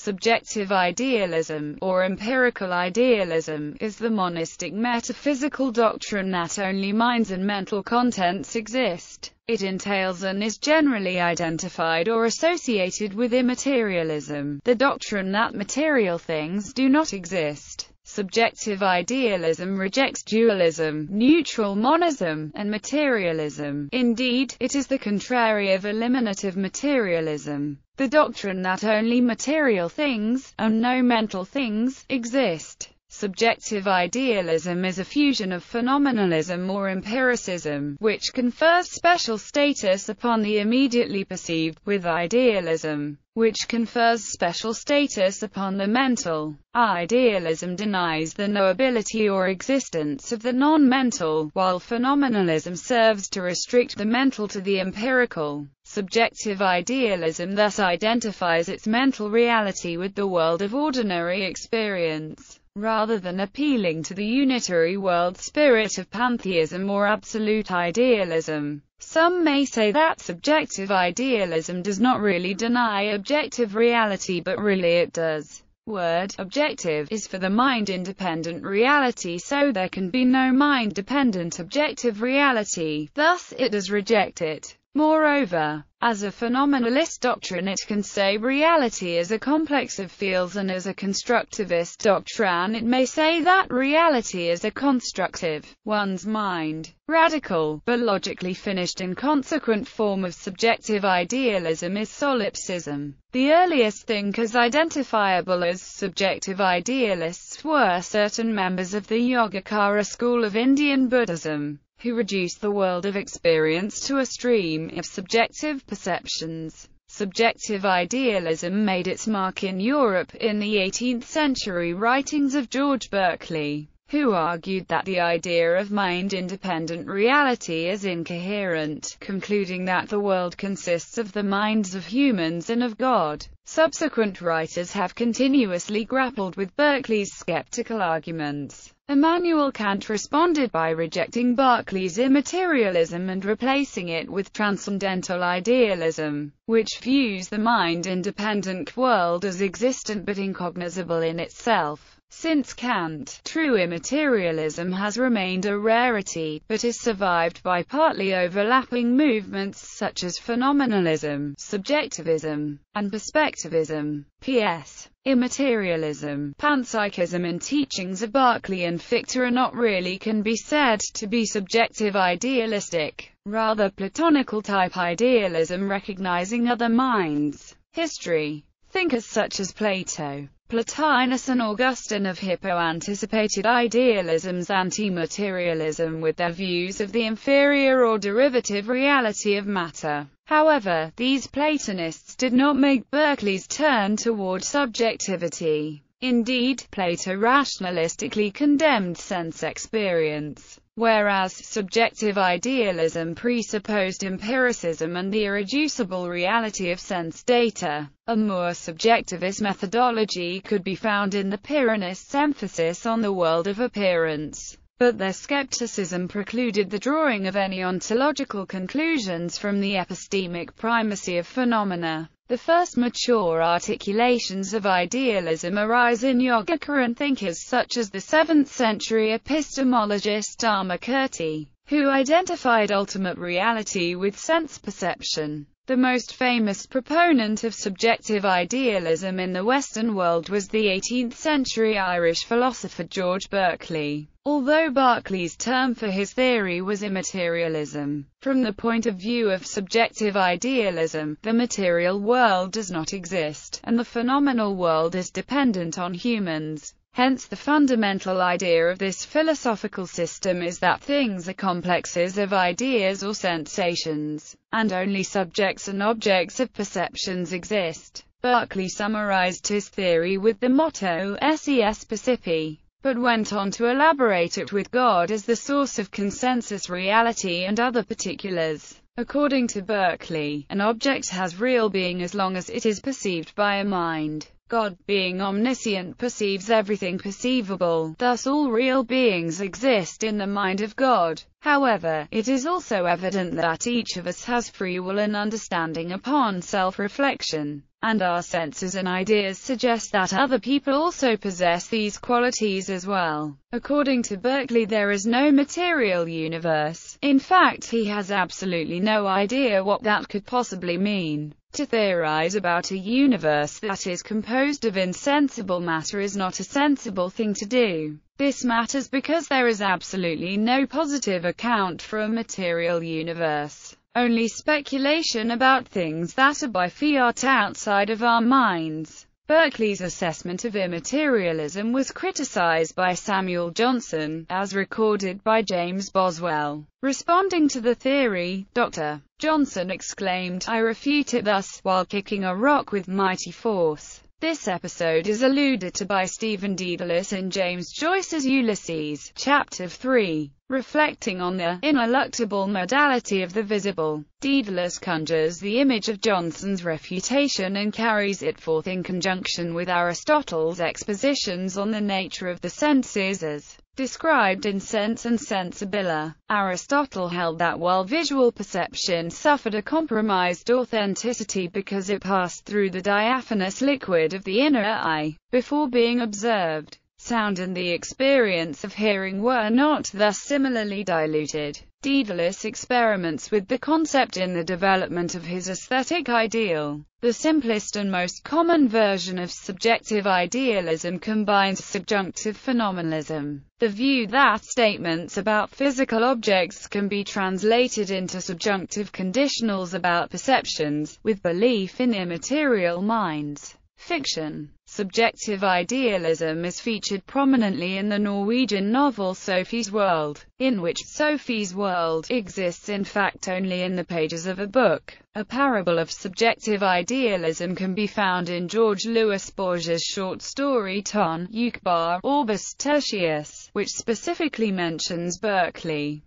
Subjective idealism, or empirical idealism, is the monistic metaphysical doctrine that only minds and mental contents exist. It entails and is generally identified or associated with immaterialism, the doctrine that material things do not exist. Subjective idealism rejects dualism, neutral monism, and materialism. Indeed, it is the contrary of eliminative materialism, the doctrine that only material things, and no mental things, exist. Subjective idealism is a fusion of phenomenalism or empiricism, which confers special status upon the immediately perceived, with idealism, which confers special status upon the mental. Idealism denies the knowability or existence of the non-mental, while phenomenalism serves to restrict the mental to the empirical. Subjective idealism thus identifies its mental reality with the world of ordinary experience, rather than appealing to the unitary world spirit of pantheism or absolute idealism. Some may say that subjective idealism does not really deny objective reality, but really it does. Word objective is for the mind-independent reality, so there can be no mind-dependent objective reality, thus it does reject it. Moreover, as a phenomenalist doctrine it can say reality is a complex of fields, and as a constructivist doctrine it may say that reality is a constructive, one's mind, radical, but logically finished and consequent form of subjective idealism is solipsism. The earliest thinkers identifiable as subjective idealists were certain members of the Yogacara school of Indian Buddhism, who reduced the world of experience to a stream of subjective perceptions. Subjective idealism made its mark in Europe in the 18th century writings of George Berkeley, who argued that the idea of mind-independent reality is incoherent, concluding that the world consists of the minds of humans and of God. Subsequent writers have continuously grappled with Berkeley's skeptical arguments. Immanuel Kant responded by rejecting Berkeley's immaterialism and replacing it with transcendental idealism, which views the mind-independent world as existent but incognizable in itself. Since Kant, true immaterialism has remained a rarity, but is survived by partly overlapping movements such as phenomenalism, subjectivism, and perspectivism. P.S. Immaterialism, panpsychism and teachings of Berkeley and Fichte are not really can be said to be subjective idealistic, rather Platonical type idealism recognizing other minds. History. Thinkers such as Plato, Plotinus and Augustine of Hippo anticipated idealism's anti-materialism with their views of the inferior or derivative reality of matter. However, these Platonists did not make Berkeley's turn toward subjectivity. Indeed, Plato rationalistically condemned sense experience, whereas subjective idealism presupposed empiricism and the irreducible reality of sense data. A more subjectivist methodology could be found in the Pyrrhonists' emphasis on the world of appearance, but their skepticism precluded the drawing of any ontological conclusions from the epistemic primacy of phenomena. The first mature articulations of idealism arise in Yogacaran thinkers such as the 7th century epistemologist Dharmakirti, who identified ultimate reality with sense perception. The most famous proponent of subjective idealism in the Western world was the 18th century Irish philosopher George Berkeley, although Berkeley's term for his theory was immaterialism. From the point of view of subjective idealism, the material world does not exist, and the phenomenal world is dependent on humans. Hence the fundamental idea of this philosophical system is that things are complexes of ideas or sensations, and only subjects and objects of perceptions exist. Berkeley summarized his theory with the motto "Esse percipi," but went on to elaborate it with God as the source of consensus reality and other particulars. According to Berkeley, an object has real being as long as it is perceived by a mind. God, being omniscient, perceives everything perceivable, thus all real beings exist in the mind of God. However, it is also evident that each of us has free will and understanding upon self-reflection, and our senses and ideas suggest that other people also possess these qualities as well. According to Berkeley, there is no material universe. In fact, he has absolutely no idea what that could possibly mean. To theorize about a universe that is composed of insensible matter is not a sensible thing to do. This matters because there is absolutely no positive account for a material universe. Only speculation about things that are by fiat outside of our minds. Berkeley's assessment of immaterialism was criticized by Samuel Johnson, as recorded by James Boswell. Responding to the theory, Dr. Johnson exclaimed, "I refute it thus, while kicking a rock with mighty force." This episode is alluded to by Stephen Dedalus in James Joyce's Ulysses, Chapter 3. Reflecting on the ineluctable modality of the visible, Dedalus conjures the image of Johnson's refutation and carries it forth in conjunction with Aristotle's expositions on the nature of the senses as described in Sense and Sensibila. Aristotle held that while visual perception suffered a compromised authenticity because it passed through the diaphanous liquid of the inner eye, before being observed, sound and the experience of hearing were not thus similarly diluted. Dedalus experiments with the concept in the development of his aesthetic ideal. The simplest and most common version of subjective idealism combines subjunctive phenomenalism, the view that statements about physical objects can be translated into subjunctive conditionals about perceptions, with belief in immaterial minds. Fiction. Subjective idealism is featured prominently in the Norwegian novel Sophie's World, in which Sophie's world exists in fact only in the pages of a book. A parable of subjective idealism can be found in George Louis Borges' short story Ton Uqbar Orbis Tertius, which specifically mentions Berkeley.